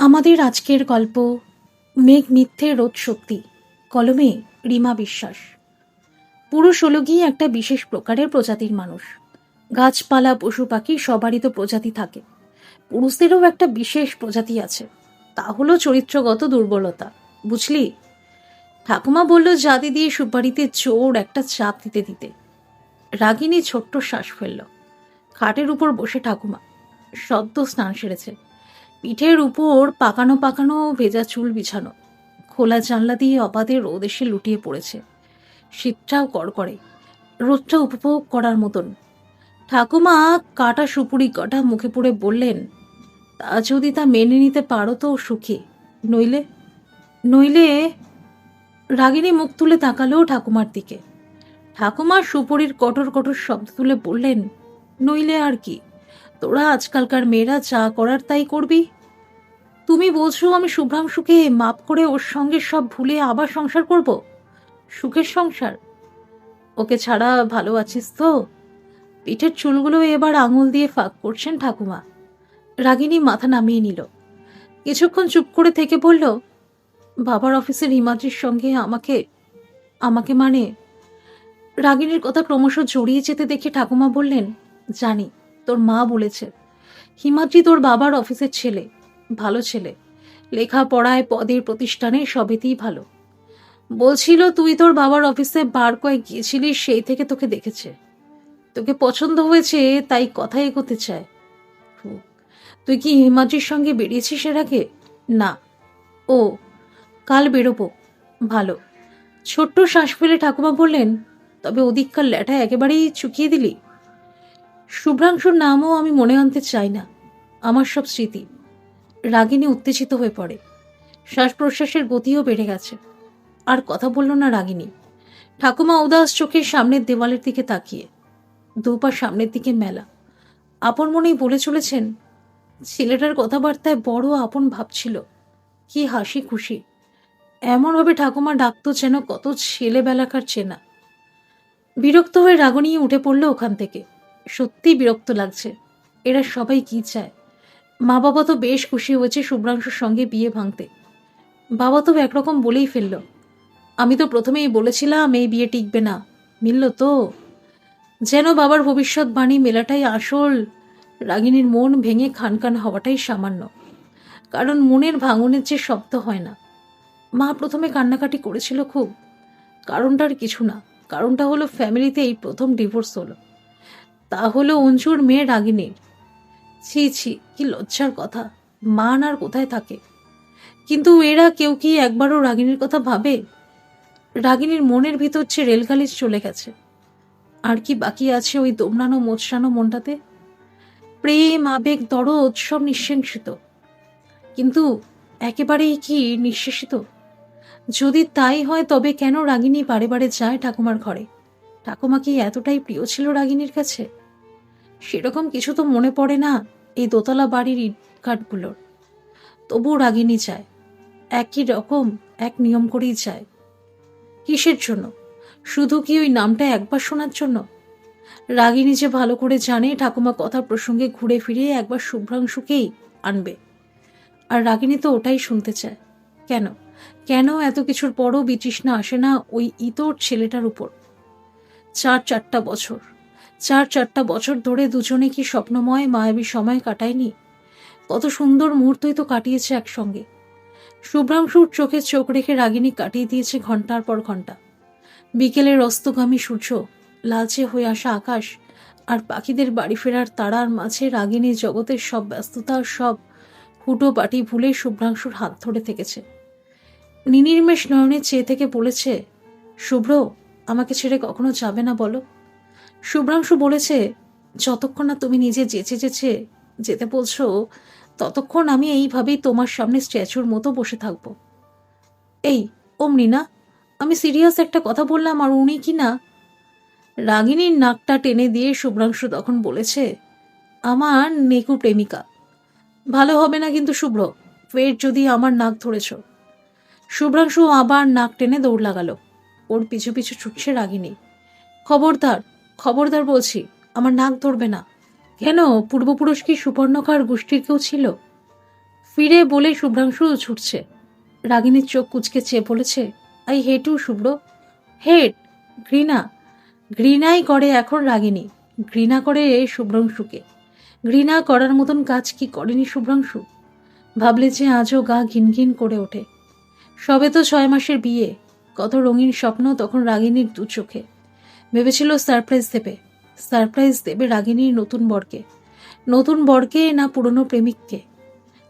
আমাদের আজকের গল্প মেঘ মিথ্যে রোদ শক্তি, কলমে রিমা বিশ্বাস। পুরুষ হলো গিয়ে একটা বিশেষ প্রকারের প্রজাতির মানুষ। গাছপালা পশু পাখি সবারই তো প্রজাতি থাকে, পুরুষদেরও একটা বিশেষ প্রজাতি আছে, তা হলো চরিত্রগত দুর্বলতা। বুঝলি? ঠাকুমা বলল জাতি দিয়ে সুপারিতে জোর একটা চাপ দিতে দিতে। রাগিনী ছোট্ট শ্বাস ফেলল। খাটের উপর বসে ঠাকুমা সদ্য স্নান সেরেছে, পিঠের উপর পাকানো পাকানো ভেজা চুল বিছানো, খোলা জানলা দিয়ে অবাধে রোদ এসে লুটিয়ে পড়েছে। শীতটাও কড়কড়ে, রোদটা উপভোগ করার মতন। ঠাকুমা কাটা সুপুরি কটা মুখে পুড়ে বললেন, তা যদি তা মেনে নিতে পারো তো সুখী, নইলে নইলে রাগিনী মুখ তুলে তাকালো ঠাকুমার দিকে। ঠাকুমা সুপুরির কঠোর কঠোর শব্দ তুলে বললেন, নইলে আর কি, তোরা আজকালকার মেয়েরা যা করার তাই করবি। তুমি বলছো আমি শুভ্রাংশুকে মাপ করে ওর সঙ্গে সব ভুলে আবার সংসার করব? সুখের সংসার? ওকে ছাড়া ভালো আছিস তো? পিঠের চুলগুলো এবার আঙুল দিয়ে ফাঁক করছেন ঠাকুমা। রাগিনী মাথা নামিয়ে নিল। কিছুক্ষণ চুপ করে থেকে বলল, বাবার অফিসের হিমাদ্রির সঙ্গে আমাকে আমাকে মানে। রাগিনীর কথা ক্রমশ জড়িয়ে যেতে দেখে ঠাকুমা বললেন, জানি, তোর মা বলেছে হিমাদ্রি তোর বাবার অফিসের ছেলে, ভালো ছেলে, লেখাপড়ায় পদের প্রতিষ্ঠানে সবেতেই ভালো। বলছিল তুই তোর বাবার অফিসে বার কয়েক গিয়েছিলিস, সেই থেকে তোকে দেখেছে, তোকে পছন্দ হয়েছে, তাই কথা এগোতে চায়। তুই কি হিমাদ্রির সঙ্গে বেরিয়েছিস এর আগে? না। ও, কাল বেরোবো। ভালো। ছোট্ট শ্বাস ফেলে ঠাকুমা বললেন, তবে ওদিককার ল্যাটা একেবারেই চুকিয়ে দিলি। শুভ্রাংশুর নামও আমি মনে আনতে চাই না, আমার সব স্মৃতি। রাগিনী উত্তেজিত হয়ে পড়ে, শ্বাস প্রশ্বাসের গতিও বেড়ে গেছে। আর কথা বলল না রাগিনী। ঠাকুমা উদাস চোখে সামনের দেওয়ালের দিকে তাকিয়ে, দুপা সামনের দিকে মেলা, আপন মনেই বলে চলেছেন, ছেলেটার কথাবার্তায় বড় আপন ভাবছিল, কি হাসি খুশি। এমনভাবে ঠাকুমা ডাকতো যেন কত ছেলেবেলাকার চেনা। বিরক্ত হয়ে রাগিনী উঠে পড়লো ওখান থেকে। সত্যি বিরক্ত লাগছে। এরা সবাই কি চায়? মা বাবা তো বেশ খুশি হয়েছে শুভ্রাংশুর সঙ্গে বিয়ে ভাঙতে। বাবা তো একরকম বলেই ফেলল, আমি তো প্রথমেই বলেছিলাম এই বিয়ে টিকবে না। মিলল তো? যেন বাবার ভবিষ্যৎবাণী মেলাটাই আসল। রাগিনীর মন ভেঙে খানখান হওয়াটাই সামান্য, কারণ মনের ভাঙনের যে শব্দ হয় না। মা প্রথমে কান্নাকাটি করেছিল খুব, কারণটার কিছু না, কারণটা হলো ফ্যামিলিতে এই প্রথম ডিভোর্স হলো, তা হলো অঞ্জুর মেয়ে রাগিনীর। ছি ছি, কি লজ্জার কথা, মান আর কোথায় থাকে। কিন্তু এরা কেউ কি একবারও রাগিনীর কথা ভাবে? রাগিনীর মনের ভিতর যে রেলগালিজ চলে গেছে, আর কি বাকি আছে ওই দোমড়ানো মোচড়ানো মনটাতে? প্রেম আবেগ দরদ সব নিঃশেষিত, কিন্তু একেবারেই কি নিঃশেষিত? যদি তাই হয় তবে কেন রাগিনী বারে বারে যায় ঠাকুমার ঘরে? ঠাকুমা কি এতটাই প্রিয় ছিল রাগিনীর কাছে? সেরকম কিছু তো মনে পড়ে না এই দোতলা বাড়ির ইটকাঠগুলোর। তবুও রাগিনী যায়, একই রকম এক নিয়ম করেই যায়। কিসের জন্য? শুধু কি ওই নামটা একবার শোনার জন্য? রাগিনী যে ভালো করে জানে ঠাকুমা কথা প্রসঙ্গে ঘুরে ফিরে একবার শুভ্রাংশুকেই আনবে, আর রাগিনী তো ওটাই শুনতে চায়। কেন কেন এত কিছুর পরও বিতৃষ্ণা আসে না ওই ইতর ছেলেটার উপর? চার চারটা বছর ধরে দুজনে কি স্বপ্নময় মায়াবী সময় কাটায়নি? কত সুন্দর মুহূর্তই তো কাটিয়েছে একসঙ্গে। শুভ্রাংশুর চোখে চোখ রেখে রাগিনী কাটিয়ে দিয়েছে ঘন্টার পর ঘন্টা। বিকেলের অস্তগামী সূর্য, লালচে হয়ে আসা আকাশ, আর পাখিদের বাড়ি ফেরার তারার মাঝে রাগিনী জগতের সব ব্যস্ততা, সব হুটো পাটি ভুলে শুভ্রাংশুর হাত ধরে থেকেছে। নির্নিমেষ নয়নে চেয়ে থেকে বলেছে, শুভ্র, আমাকে ছেড়ে কখনো যাবে না বলো? শুভ্রাংশু বলেছে, যতক্ষণ না তুমি নিজে যেচে যেচে যেতে বলছো, ততক্ষণ আমি এইভাবেই তোমার সামনে স্ট্যাচুর মতো বসে থাকবো। এই অমনি না, আমি সিরিয়াস একটা কথা বললাম, আর উনি কি না। রাগিনীর নাকটা টেনে দিয়ে শুভ্রাংশু তখন বলেছে, আমার নেকু প্রেমিকা। ভালো হবে না কিন্তু শুভ্র, ফের যদি আমার নাক ধরেছ। শুভ্রাংশু আবার নাক টেনে দৌড় লাগালো। ওর পিছু পিছু ছুটছে রাগিনী। খবরদার, খবরদার বলছি, আমার নাক ধরবে না। কেন, পূর্বপুরুষ কি সুপর্ণকার গোষ্ঠীর কেউ ছিল? ফিরে বলে শুভ্রাংশু ছুটছে। রাগিনীর চোখ কুচকে চেয়ে বলেছে, আই হেট ইউ শুভ্র। হেট, ঘৃণা। ঘৃণাই করে এখন রাগিনী, ঘৃণা করে শুভ্রাংশুকে। ঘৃণা করার মতন কাজ কি করেনি শুভ্রাংশু? ভাবলে যে আজও গা ঘিনঘিন করে ওঠে। সবে তো 6 মাসের বিয়ে, কত রঙিন স্বপ্ন তখন রাগিনীর দু চোখে। ভেবেছিল সারপ্রাইজ দেবে রাগিনীর নতুন বরকে না পুরনো প্রেমিককে।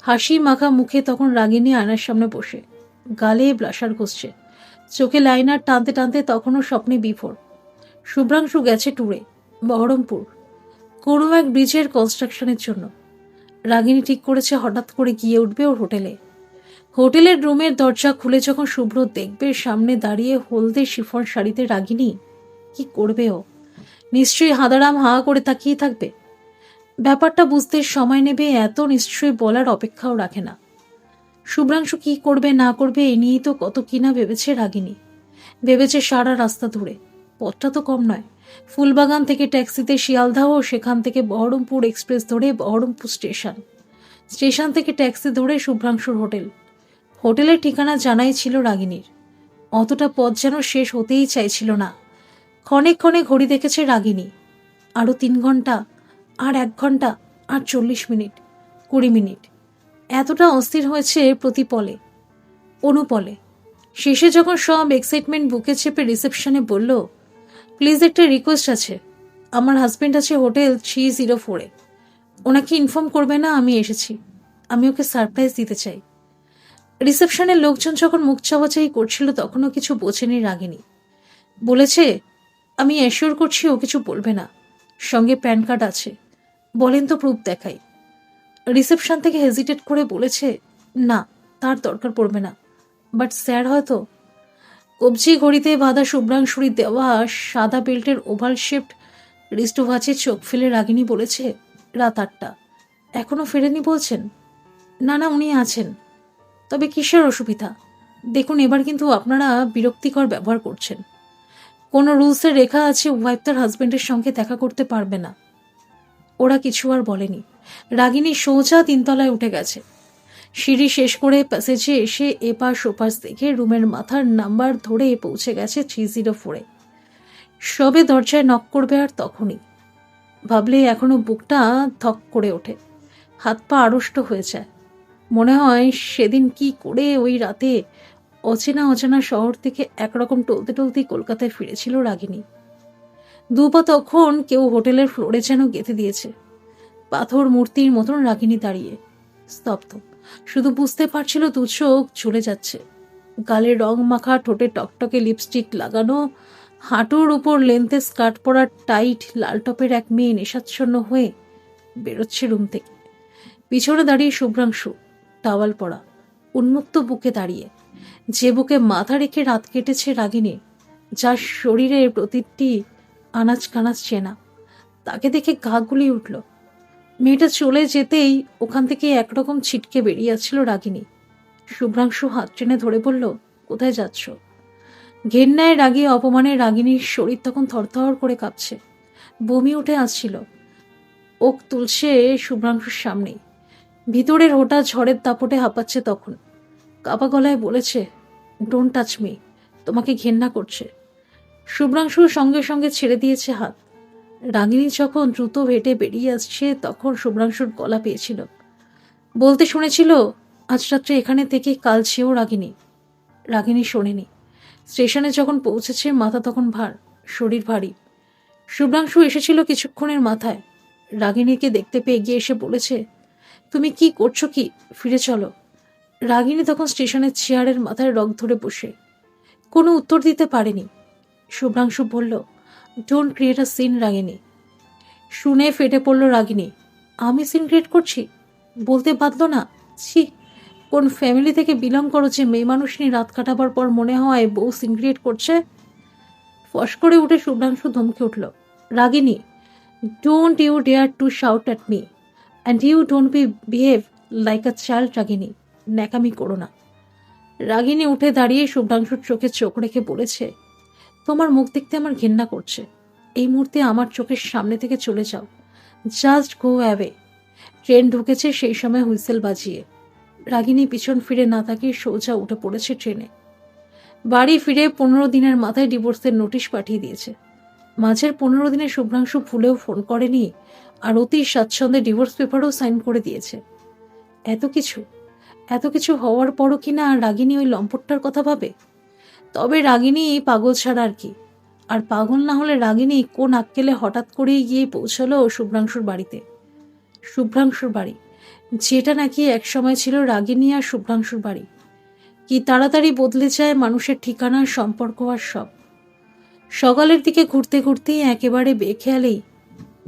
হাসি মাখা মুখে তখন রাগিনী আয়নার সামনে বসে, গালে ব্লাশার ঘষছে, চোখে লাইনার টানতে টানতে তখনও স্বপ্নে বিভোর। শুভ্রাংশু গেছে ট্যুরে, বহরমপুর, কোনো এক ব্রিজের কনস্ট্রাকশনের জন্য। রাগিনী ঠিক করেছে হঠাৎ করে গিয়ে উঠবে ওর হোটেলের রুমের দরজা খুলে যখন শুভ্র দেখবে সামনে দাঁড়িয়ে হলদে শিফন শাড়িতে রাগিনী, কি করবে ও? নিশ্চয়ই হাঁদারাম হাঁ করে তাকিয়ে থাকবে। ব্যাপারটা বুঝতে সময় নেবে এত নিশ্চয়ই বলার অপেক্ষাও রাখে না। শুভ্রাংশু কি করবে না করবে এ নিয়েই তো কত কিনা ভেবেছে রাগিনী। ভেবেছে সারা রাস্তা ধরে, পথটা তো কম নয়। ফুলবাগান থেকে ট্যাক্সিতে শিয়ালদাহ, সেখান থেকে বহরমপুর এক্সপ্রেস ধরে বহরমপুর স্টেশন থেকে ট্যাক্সি ধরে শুভ্রাংশুর হোটেলের ঠিকানা জানাই ছিল রাগিনীর। অতটা পথ যেন শেষ হতেই চাইছিল না। ক্ষণে ক্ষণে ঘড়ি দেখেছে রাগিনী, আরও 3 ঘন্টা, আর 1 ঘন্টা, আর 40 মিনিট, 20 মিনিট। এতটা অস্থির হয়েছে প্রতি পলে, অনুপলে। শেষে যখন সব এক্সাইটমেন্ট বুকে চেপে রিসেপশনে বলল, প্লিজ একটা রিকোয়েস্ট আছে, আমার হাজব্যান্ড আছে হোটেল 304-এ, ওনাকে ইনফর্ম করবে না আমি এসেছি, আমি ওকে সারপ্রাইজ দিতে চাই। রিসেপশনের লোকজন যখন মুখ চাওয়াচাই করছিল তখনও কিছু বোঝেনি রাগিনী। বলেছে, আমি অ্যাসিওর করছি ও কিছু বলবে না, সঙ্গে প্যান কার্ড আছে, বলেন তো প্রুফ দেখাই। রিসেপশন থেকে হেজিটেট করে বলেছে, না তার দরকার পড়বে না, বাট স্যার হয়তো। কবজি ঘড়িতে বাঁধা শুভ্রাংশুরি দেওয়া সাদা বেল্টের ওভাল শেপড রিস্টোভাচে চোখ ফেলে রাগিনী বলেছে, রাত 8টা, এখনো ফেরেনি বলছেন? না না, উনি আছেন। তবে কিসের অসুবিধা? দেখুন এবার কিন্তু আপনারা বিরক্তিকর ব্যবহার করছেন। কোনো রুলসে রেখা আছে ওয়াইফ তার হাজবেন্ডের সঙ্গে দেখা করতে পারবে না। ওরা কিছু আর বলেনি। রাগিনী সোজা 3 তলায় উঠে গেছে। সিঁড়ি শেষ করে প্যাসেজে এসে এপাশ ওপাশ দেখে রুমের মাথার নাম্বার ধরে পৌঁছে গেছে 304-এ। সবে দরজায় নক করবে আর তখনই ভাবলে এখনো বুকটা ধক করে ওঠে, হাত পা আড়ষ্ট হয়ে যায়। মনে হয় সেদিন কি করে ওই রাতে অচেনা শহর থেকে একরকম টলতে টলতেই কলকাতায় ফিরেছিল রাগিনী। দুপা তখন কেউ হোটেলের ফ্লোরে যেন গেঁথে দিয়েছে। পাথর মূর্তির মতন রাগিনী দাঁড়িয়ে স্তব্ধ, শুধু বুঝতে পারছিল দু চোখ চলে যাচ্ছে। গালে রং মাখা, ঠোঁটে টকটকে লিপস্টিক লাগানো, হাঁটুর উপর লেন্থে স্কার্ট পরা টাইট লাল টপের এক মেয়ে নেশাচ্ছন্ন হয়ে বেরোচ্ছে রুম থেকে। পিছনে দাঁড়িয়ে শুভ্রাংশু, টাওয়াল পরা, উন্মুক্ত বুকে দাঁড়িয়ে, যে বুকে মাথা রেখে রাত কেটেছে রাগিনী, যার শরীরের প্রতিটি আনাজ কানাজ চেনা। তাকে দেখে গা গুলিয়ে উঠল। মেয়েটা চলে যেতেই ওখান থেকে একরকম ছিটকে বেরিয়ে আসছিল রাগিনী। শুভ্রাংশু হাত টেনে ধরে বলল, কোথায় যাচ্ছ? ঘেন্নায় রাগিয়ে অপমানে রাগিনীর শরীর তখন থরথর করে কাঁপছে, বমি উঠে আসছিল। ওক তুলছে শুভ্রাংশুর সামনেই। ভিতরের হোটা ঝড়ের দাপটে হাঁপাচ্ছে তখন। কাপা গলায় বলেছে, ডোন্ট টাচ মি, তোমাকে ঘেন্না করছে। শুভ্রাংশু সঙ্গে সঙ্গে ছেড়ে দিয়েছে হাত। রাগিনী যখন দ্রুত হেঁটে বেরিয়ে আসছে তখন শুভ্রাংশুর গলা পেয়েছিল। বলতে শুনেছিল, আজ রাত্রে এখানে থেকে কাল ছেও রাগিনী শোনেনি। স্টেশনে যখন পৌঁছেছে মাথা তখন ভার, শরীর ভারী। শুভ্রাংশু এসেছিল কিছুক্ষণের মাথায়। রাগিনীকে দেখতে পেয়ে এগিয়ে এসে বলেছে, তুমি কি করছো কি, ফিরে চলো। রাগিনী তখন স্টেশনের চেয়ারের মাথায় রগ ধরে বসে কোনো উত্তর দিতে পারেনি। শুভ্রাংশু বলল, ডোন্ট ক্রিয়েট আ সিন রাগিনী। শুনে ফেটে পড়ল রাগিনী, আমি সিন ক্রিয়েট করছি? বলতে বাধ্য না? ছি, কোন ফ্যামিলি থেকে বিলং করো যে মেয়ে মানুষ নিয়ে রাত কাটাবার পর মনে হয় বউ সিন ক্রিয়েট করছে? ফস করে উঠে শুভ্রাংশু ধমকে উঠল, Ragini, don't you dare to shout at me, and you don't behave like a child Ragini. ন্যাকামি করো না। রাগিনী উঠে দাঁড়িয়ে শুভ্রাংশুর চোখে চোখ রেখে বলেছে, তোমার মুখ দেখতে আমার ঘেন্না করছে। এই মুহূর্তে আমার চোখের সামনে থেকে চলে যাও, জাস্ট গো অ্যাওয়ে। ট্রেন ঢুকেছে সেই সময় হুইসেল বাজিয়ে। রাগিনী পিছন ফিরে না তাকিয়ে সোজা উঠে পড়েছে ট্রেনে। বাড়ি ফিরে 15 দিনের মাথায় ডিভোর্সের নোটিশ পাঠিয়ে দিয়েছে। মাঝের 15 দিনে শুভ্রাংশু ভুলেও ফোন করেনি, আর অতি স্বাচ্ছন্দ্যে ডিভোর্স পেপারও সাইন করে দিয়েছে। এত কিছু হওয়ার পরও কিনা রাগিনী ওই লম্পটটার কথা ভাবে? তবে রাগিনী পাগল ছাড়া আর কি। আর পাগল না হলে রাগিনী কোন আক্কেলে হঠাৎ করেই গিয়ে পৌঁছালো শুভ্রাংশুর বাড়িতে। শুভ্রাংশুর বাড়ি, যেটা নাকি একসময় ছিল রাগিনী আর শুভ্রাংশুর বাড়ি। কি তাড়াতাড়ি বদলে যায় মানুষের ঠিকানা, সম্পর্ক আর সব। সকালের দিকে ঘুরতে ঘুরতেই একেবারে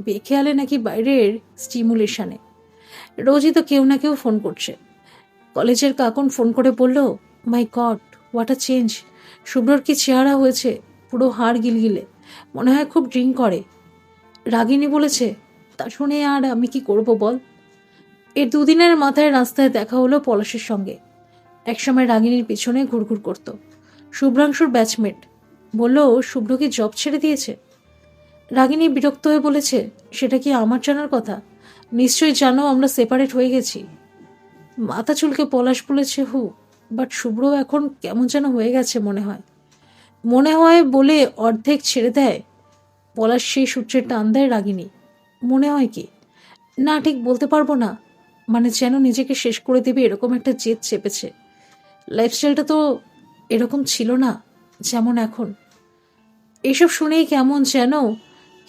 বেখেয়ালে নাকি বাইরের স্টিমুলেশনে রোজই তো কেউ না কেউ ফোন করছে। কলেজের কাকুন ফোন করে বলল, মাই গড, হোয়াট আ চেঞ্জ! শুভ্রর কি চেহারা হয়েছে, পুরো হাড় গিলগিলে, মনে হয় খুব ড্রিঙ্ক করে। রাগিনী বলেছে, তা শুনে আর আমি কি করব বল। এর 2 দিনের মাথায় রাস্তায় দেখা হলো পলাশের সঙ্গে। একসময় রাগিনীর পিছনে ঘুরঘুর করত। শুভ্রাংশুর ব্যাচমেট। বলল, শুভ্র কি জব ছেড়ে দিয়েছে? রাগিনী বিরক্ত হয়ে বলেছে, সেটা কি আমার জানার কথা? নিশ্চয়ই জানো আমরা সেপারেট হয়ে গেছি। মাথা চুলকে পলাশ বলেছে, বাট শুভ্র এখন কেমন যেন হয়ে গেছে মনে হয় বলে অর্ধেক ছেড়ে দেয়। পলাশ সেই সূত্রে টান দেয় রাগিনী। মনে হয় কি? না, ঠিক বলতে পারবো না, মানে যেন নিজেকে শেষ করে দেবে এরকম একটা জেদ চেপেছে। লাইফস্টাইলটা তো এরকম ছিল না যেমন এখন। এসব শুনেই কেমন যেন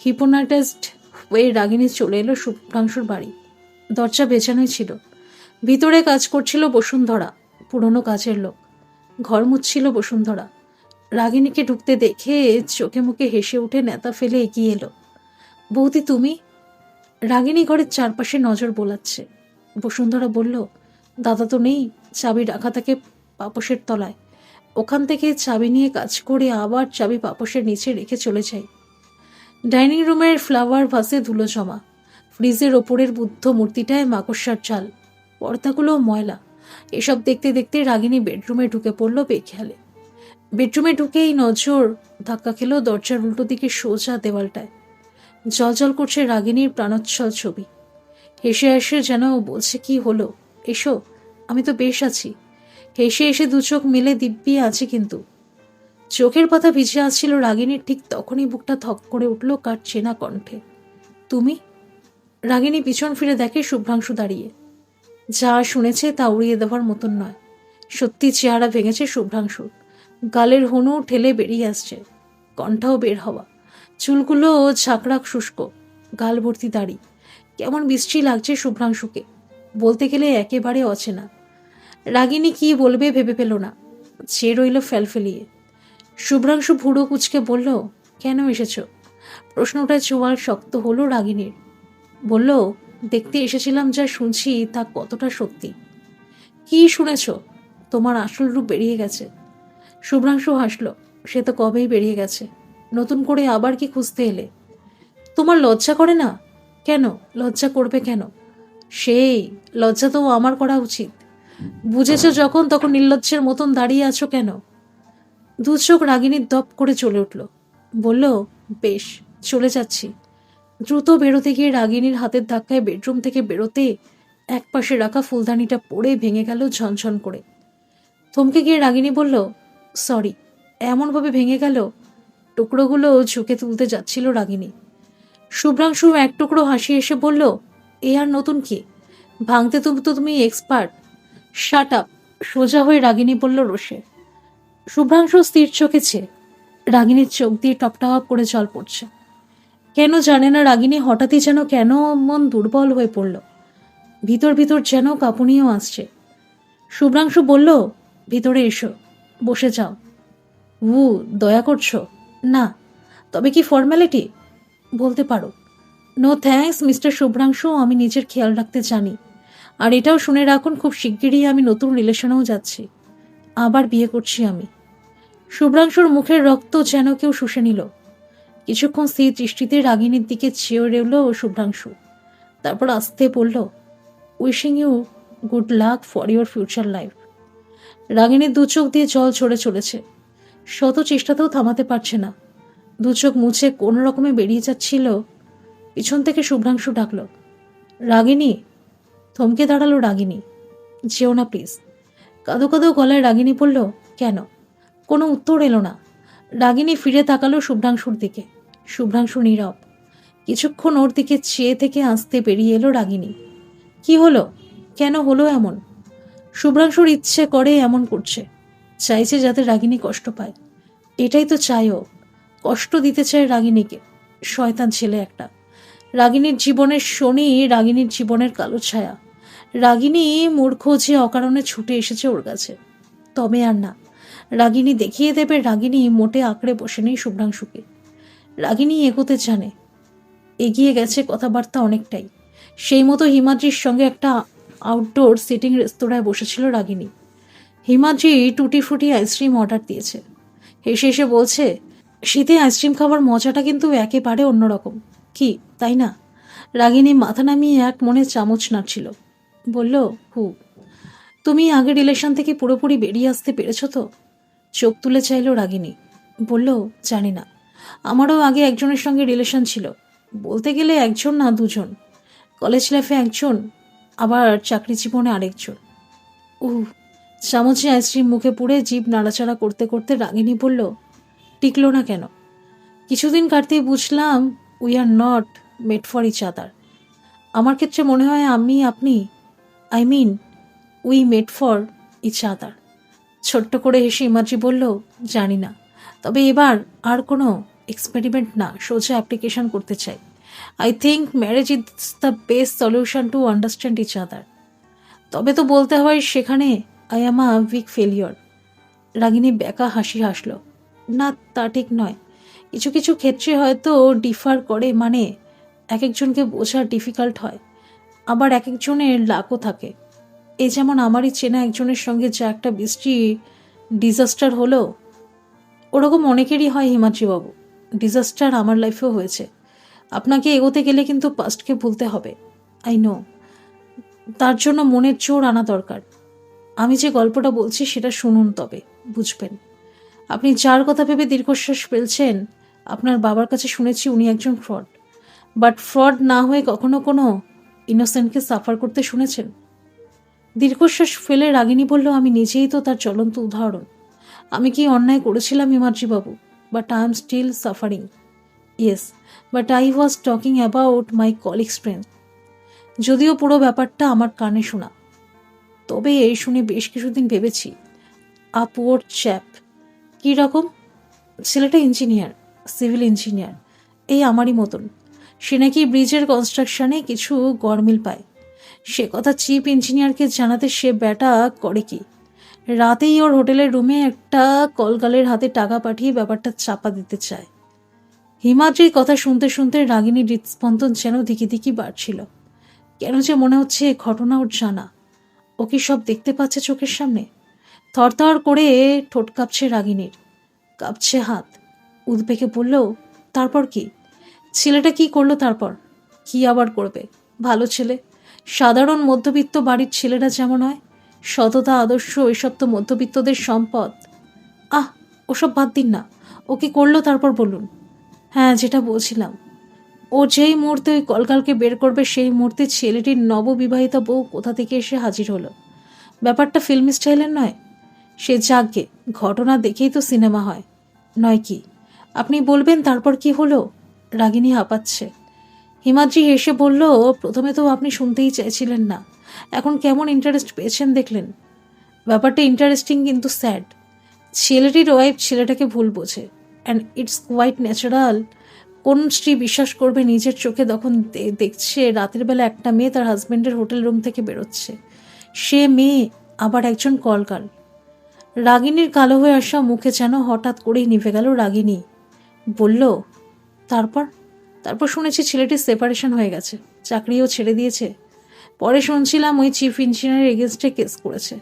হিপোনাটাইজড হয়ে রাগিনী চলে এলো শুভ্রাংশুর বাড়ি। দরজা বেজানোই ছিল। ভিতরে কাজ করছিল বসুন্ধরা, পুরনো কাজের লোক। ঘর মুছছিল বসুন্ধরা। রাগিনীকে ঢুকতে দেখে চোখে মুখে হেসে উঠে নেতা ফেলে এগিয়ে এলো। বৌদি তুমি? রাগিনী ঘরের চারপাশে নজর বোলাচ্ছে। বসুন্ধরা বলল, দাদা তো নেই, চাবি রাখা থাকে পাপোশের তলায়। ওখান থেকে চাবি নিয়ে কাজ করে আবার চাবি পাপোশের নিচে রেখে চলে যাই। ডাইনিং রুমের ফ্লাওয়ার ভাসে ধুলো জমা। ফ্রিজের ওপরের বুদ্ধ মূর্তিটায় মাকড়সার জাল, পর্দাগুলো ময়লা। এসব দেখতে দেখতে রাগিনী বেডরুমে ঢুকে পড়ল বেখেয়ালে। বেডরুমে ঢুকেই নজর ধাক্কা খেল দরজার উল্টো দিকে সোজা দেওয়ালটায়। জল করছে রাগিনীর প্রাণোচ্ছল ছবি। হেসে হেসে যেন বলছে, কি হলো, এসো, আমি তো বেশ আছি। হেসে এসে 2 চোখ মিলে দিব্যি আছে, কিন্তু চোখের পাতা ভিজে আসছিল রাগিনীর। ঠিক তখনই বুকটা থক করে উঠল কার চেনা কণ্ঠে। তুমি? রাগিনী পিছন ফিরে দেখে শুভ্রাংশু দাঁড়িয়ে। যা শুনেছে তা উড়িয়ে দেওয়ার মতন নয়। সত্যি চেহারা ভেঙেছে শুভ্রাংশুর। গালের হনু ঠেলে বেরিয়ে আসছে, কণ্ঠাও বের হওয়া। চুলগুলো ঝাঁকড়া শুষ্ক, গাল ভর্তি দাড়ি। কেমন বিশ্রী লাগছে শুভ্রাংশুকে, বলতে গেলে একেবারে অচেনা। রাগিনী কি বলবে ভেবে পেল না, চেয়ে রইল ফেলফেলিয়ে। শুভ্রাংশু ভুড়ো কুচকে বলল, কেন এসেছ? প্রশ্নটা চোয়াল শক্ত হলো রাগিনীর। বলল, দেখতে এসেছিলাম, যা শুনছি তা কতটা সত্যি। কি শুনেছ? তোমার আসল রূপ বেরিয়ে গেছে। শুভ্রাংশু হাসল, সে তো কবেই বেরিয়ে গেছে, নতুন করে আবার কি খুঁজতে এলে? তোমার লজ্জা করে না? কেন লজ্জা করবে কেন? সেই লজ্জা তো আমার করা উচিত। বুঝেছ যখন, তখন নির্লজ্জের মতন দাঁড়িয়ে আছো কেন? 2 চোখ রাগিনীর দপ করে চলে উঠল। বলল, বেশ, চলে যাচ্ছি। দ্রুত বেরোতে গিয়ে রাগিনীর হাতের ধাক্কায় বেডরুম থেকে বেরোতে একপাশে রাখা ফুলদানিটা পড়ে ভেঙে গেল ঝনঝন করে। থমকে গিয়ে রাগিনী বলল, সরি। এমনভাবে ভেঙে গেল, টুকরোগুলো ঝুঁকে তুলতে যাচ্ছিল রাগিনী। শুভ্রাংশু এক টুকরো হাসি এসে বলল, এ আর নতুন কি, ভাঙতে তুমি এক্সপার্ট। Shut up! সোজা হয়ে রাগিনী বলল রোষে। শুভ্রাংশু স্থির চোখেছে। রাগিনীর চোখ দিয়ে টপটপ করে জল পড়ছে। কেন জানে না রাগিনী হঠাৎই যেন কেন মন দুর্বল হয়ে পড়ল। ভিতর ভিতর যেন কাঁপুনিও আসছে। শুভ্রাংশু বলল, ভিতরে এসো, বসে যাও। দয়া করছো? না। তবে কি ফর্মালিটি? বলতে পারো। নো থ্যাঙ্কস মিস্টার শুভ্রাংশু, আমি নিজের খেয়াল রাখতে জানি। আর এটাও শুনে রাখুন, খুব শিগগিরই আমি নতুন রিলেশনেও যাচ্ছি। আবার বিয়ে করছি আমি। শুভ্রাংশুর মুখের রক্ত যেন কেউ শুষে নিল। কিছুক্ষণ স্থির দৃষ্টিতে রাগিনীর দিকে চেয়ে রইল শুভ্রাংশু। তারপর আস্তে বলল, wishing you good luck for your future life. রাগিনীর 2 চোখ দিয়ে জল ঝরে চলেছে। শত চেষ্টাতেও থামাতে পারছে না। 2 চোখ মুছে কোন রকমে বেরিয়ে যাচ্ছিল। পিছন থেকে শুভ্রাংশু ডাকল, রাগিনী। থমকে দাঁড়ালো রাগিনী। যেও না প্লিজ। কাঁদো কাঁদো গলায় রাগিনী বলল, কেন? কোনো উত্তর এলো না। রাগিনী ফিরে তাকালো শুভ্রাংশুর দিকে। শুভ্রাংশু নীরব। কিছুক্ষণ ওর দিকে চেয়ে থেকে আসতে বেরিয়ে এলো রাগিনী। কি হলো? কেন হলো এমন? শুভ্রাংশুর ইচ্ছে করে এমন করছে, চাইছে যাতে রাগিনী কষ্ট পায়। এটাই তো চাই ও, কষ্ট দিতে চায় রাগিনীকে। শয়তান ছেলে একটা। রাগিনীর জীবনের শনি, রাগিনীর জীবনের কালো ছায়া। রাগিনী মূর্খ যে অকারণে ছুটে এসেছে ওর কাছে। তবে আর না, রাগিনী দেখিয়ে দেবে রাগিনী মোটে আঁকড়ে বসেনি শুভ্রাংশুকে। রাগিনী এগোতে জানে, এগিয়ে গেছে কথাবার্তা অনেকটাই। সেই মতো হিমাদ্রির সঙ্গে একটা আউটডোর সিটিং রেস্তোরাঁয় বসেছিল রাগিনী। হিমাদ্রি টুটি ফুটি আইসক্রিম অর্ডার দিয়েছে। হেসে হেসে বলছে, শীতে আইসক্রিম খাবার মজাটা কিন্তু একেবারে অন্যরকম, কি তাই না? রাগিনী মাথা নামিয়ে এক মনে চামচ নাড়ছিল। বলল, হু। তুমি আগের রিলেশন থেকে পুরোপুরি বেরিয়ে আসতে পেরেছ তো? চোখ তুলে চাইল রাগিনী। বলল, জানি না। আমারও আগে একজনের সঙ্গে রিলেশন ছিল। বলতে গেলে একজন না দুজন। কলেজ লাইফে একজন, আবার চাকরি জীবনে আরেকজন। চামচে আইসক্রিম মুখে পুড়ে জিভ নাড়াচাড়া করতে করতে রাগিনী বলল, টিকলো না কেন? কিছুদিন কাটতেই বুঝলাম we are not made for each other. আমার ক্ষেত্রে মনে হয় আপনি we made for each other. ছোট্ট করে হেসে হিমাদ্রি বলল, জানি না, তবে এবার আর কোনো এক্সপেরিমেন্ট না, সোজা অ্যাপ্লিকেশন করতে চাই। I think marriage is the best solution to understand each other. তবে তো বলতে হয় সেখানে I am a weak failure. Ragini ব্যাকা হাসি হাসল। না, তা ঠিক নয়। কিছু কিছু ক্ষেত্রে হয়তো ডিফার করে, মানে এক একজনকে বোঝা ডিফিকাল্ট হয়, আবার এক একজনের লাকও থাকে। এই যেমন আমারই চেনা একজনের সঙ্গে যা একটা বৃষ্টি ডিজাস্টার হলো, ওরকম অনেকেরই হয় হিমাদ্রিবাবু। ডিজাস্টার আমার লাইফেও হয়েছে। আপনাকে এগোতে গেলে কিন্তু পাস্টকে ভুলতে হবে। আই নো, তার জন্য মনের জোর আনা দরকার। আমি যে গল্পটা বলছি সেটা শুনুন, তবে বুঝবেন। আপনি যার কথা ভেবে দীর্ঘশ্বাস ফেলছেন, আপনার বাবার কাছে শুনেছি উনি একজন ফ্রড। বাট ফ্রড না হয়ে কখনো কোনো ইনোসেন্টকে সাফার করতে শুনেছেন? দীর্ঘশ্বাস ফেলে রাগিনী বলল, আমি নিজেই তো তার জ্বলন্ত উদাহরণ। আমি কি অন্যায় করেছিলাম হিমাদ্রিবাবু? But I am still suffering. Yes, but I was talking about my colleague's friend. যদিও পুরো ব্যাপারটা আমার কানে শোনা, তবে এই শুনে বেশ কিছুদিন ভেবেছি, আ পুয়ার চ্যাপ। কী রকম? ছেলেটা ইঞ্জিনিয়ার, সিভিল ইঞ্জিনিয়ার, এই আমারই মতন। সে নাকি ব্রিজের কনস্ট্রাকশনে কিছু গরমিল পায়। সে কথা চিফ ইঞ্জিনিয়ারকে জানাতে সে ব্যাটা করে কি, রাতেই ওর হোটেলের রুমে একটা কলগালের হাতে টাকা পাঠিয়ে ব্যাপারটা চাপা দিতে চায়। হিমাদ্রির কথা শুনতে শুনতে রাগিনীর হৃদস্পন্দন যেন দিকি দিকি বাড়ছিল। কেন যে মনে হচ্ছে ঘটনা ওর জানা। ও কি সব দেখতে পাচ্ছে চোখের সামনে? থরথর করে ঠোঁট কাঁপছে রাগিনীর, কাঁপছে হাত। উদ্বেগে বলল, তারপর কি? ছেলেটা কি করলো তারপর? কি আবার করবে? ভালো ছেলে, সাধারণ মধ্যবিত্ত বাড়ির ছেলেরা যেমন হয়, সততা আদর্শ, এসব তো মধ্যবিত্তদের সম্পদ। ওসব বাদ দিন না। ও কি করলো তারপর বলুন। হ্যাঁ, যেটা বলছিলাম, ও যেই মুহূর্তে ওই কলকালকে বের করবে সেই মুহূর্তে ছেলেটির নববিবাহিতা বউ কোথা থেকে এসে হাজির হলো। ব্যাপারটা ফিল্মি স্টাইলের নয়। সে যাকগে, ঘটনা দেখেই তো সিনেমা হয়, নয় কি? আপনি বলবেন তারপর কি হলো? রাগিনী হাঁপাচ্ছে। হিমাদ্রি হেসে বলল, প্রথমে তো আপনি শুনতেই চাইছিলেন না, এখন কেমন ইন্টারেস্ট পেয়েছেন দেখলেন। ব্যাপারটা ইন্টারেস্টিং কিন্তু স্যাড। ছেলেটির ওয়াইফ ছেলেটাকে ভুল বোঝে, অ্যান্ড ইটস কোয়াইট ন্যাচারাল। কোন স্ত্রী বিশ্বাস করবে নিজের চোখে তখন দেখছে রাতের বেলা একটা মেয়ে তার হাজব্যান্ডের হোটেল রুম থেকে বেরোচ্ছে, সে মেয়ে আবার একজন কলগাল। রাগিনীর কালো হয়ে আসা মুখে যেন হঠাৎ করেই নিভে গেল। রাগিনী বলল, তারপর? তারপর শুনেছি ছেলেটির সেপারেশন হয়ে গেছে, চাকরিও ছেড়ে দিয়েছে। পরে শুনছিলাম ওই চিফ ইঞ্জিনিয়ারের এগেনস্টে কেস করেছে।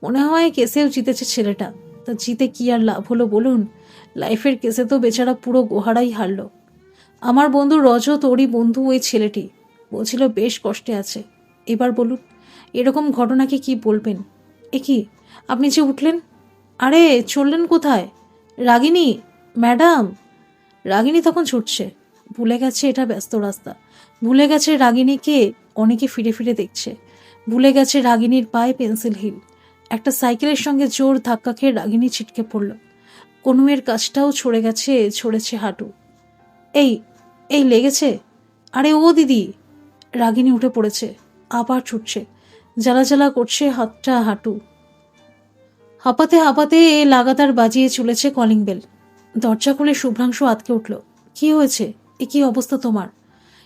মনে হয় কেসেও জিতেছে ছেলেটা। তা জিতে কি আর লাভ হলো বলুন? লাইফের কেসে তো বেচারা পুরো গোহারাই হারলো। আমার বন্ধু রজত, ওরই বন্ধু ওই ছেলেটি, বলছিল বেশ কষ্টে আছে। এবার বলুন, এরকম ঘটনাকে কি বলবেন? এ কি, আপনি যে উঠলেন, আরে চললেন কোথায়? রাগিনী, ম্যাডাম। রাগিনী তখন ছুটছে, ভুলে গেছে এটা ব্যস্ত রাস্তা, ভুলে গেছে রাগিনীকে অনেকে ফিরে ফিরে দেখছে, ভুলে গেছে রাগিনীর পায়ে পেন্সিল হিল। একটা সাইকেলের সঙ্গে জোর ধাক্কা খেয়ে রাগিনী ছিটকে পড়ল। কনুয়ের কাছটাও ছড়েছে হাঁটু। এই এই লেগেছে? আরে ও দিদি! রাগিনী উঠে পড়েছে, আবার ছুটছে, জ্বালা জ্বালা করছে হাতটা, হাঁটু। হাঁপাতে হাঁপাতে লাগাতার বাজিয়ে চলেছে কলিং বেল। দরজা খুলে শুভ্রাংশু আতকে উঠল। কি হয়েছে? এ কি অবস্থা তোমার?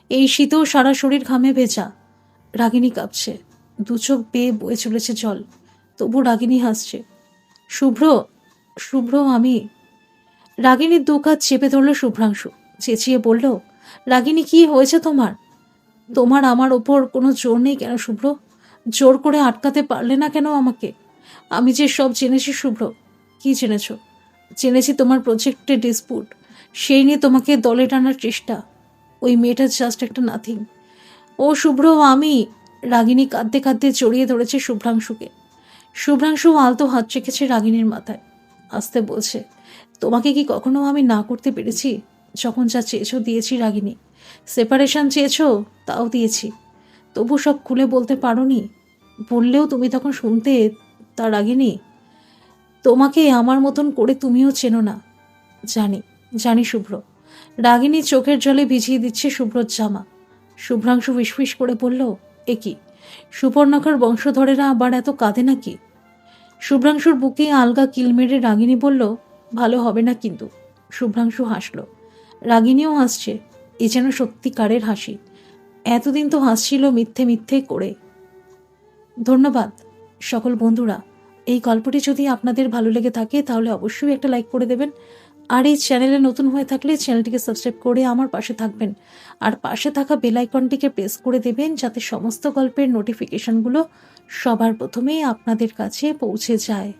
এই শীতেও সারা শরীর ঘামে ভেজা। রাগিনী কাঁপছে, দু চোখ বেয়ে বয়ে চলেছে জল। তবু রাগিনী হাসছে। শুভ্র, শুভ্র, আমি। রাগিনীর দু কাজ চেপে ধরল শুভ্রাংশু, চেঁচিয়ে বলল, রাগিনী, কি হয়েছে তোমার? তোমার আমার ওপর কোনো জোর নেই কেন শুভ্র? জোর করে আটকাতে পারলে না কেন আমাকে? আমি যে সব জেনেছি শুভ্র। কি জেনেছ? জেনেছি তোমার প্রজেক্টে ডিসপুট, সেই নিয়ে তোমাকে দলে টানার চেষ্টা। ওই মেয়েটা জাস্ট একটা নাথিং। ও শুভ্র, আমি। রাগিনী কাঁদতে কাঁদতে জড়িয়ে ধরেছে শুভ্রাংশুকে। শুভ্রাংশু আলতো হাত রেখেছে রাগিনীর মাথায়, আস্তে বলছে, তোমাকে কি কখনো আমি না করতে পেরেছি? যখন যা চেয়েছো দিয়েছি রাগিনী। সেপারেশন চেয়েছো, তাও দিয়েছি। তবু সব খুলে বলতে পারোনি। বললেও তুমি তখন শুনতে। তা রাগিনী, তোমাকে আমার মতন করে তুমিও চেনো না। জানি, জানি শুভ্র। রাগিনী চোখের জলে ভিজিয়ে দিচ্ছে শুভ্রর জামা। শুভ্রাংশু ফিসফিস করে বলল, এ কি, সুপর্ণখার বংশধরেরা আবার এত কাঁদে নাকি? শুভ্রাংশুর বুকে আলগা কিল মেরে রাগিনী বলল, ভালো হবে না কিন্তু। শুভ্রাংশু হাসল। রাগিনীও হাসছে। এ যেন সত্যিকারের হাসি। এতদিন তো হাসছিল মিথ্যে মিথ্যে করে। ধন্যবাদ সকল বন্ধুরা। এই গল্পটি যদি আপনাদের ভালো লেগে থাকে তাহলে অবশ্যই একটা লাইক করে দেবেন। আর এই চ্যানেলে নতুন হয়ে থাকলে চ্যানেলটিকে সাবস্ক্রাইব করে আমার পাশে থাকবেন। আর পাশে থাকা বেল আইকনটিকে প্রেস করে দেবেন যাতে সমস্ত গল্পের নোটিফিকেশনগুলো সবার প্রথমেই আপনাদের কাছে পৌঁছে যায়।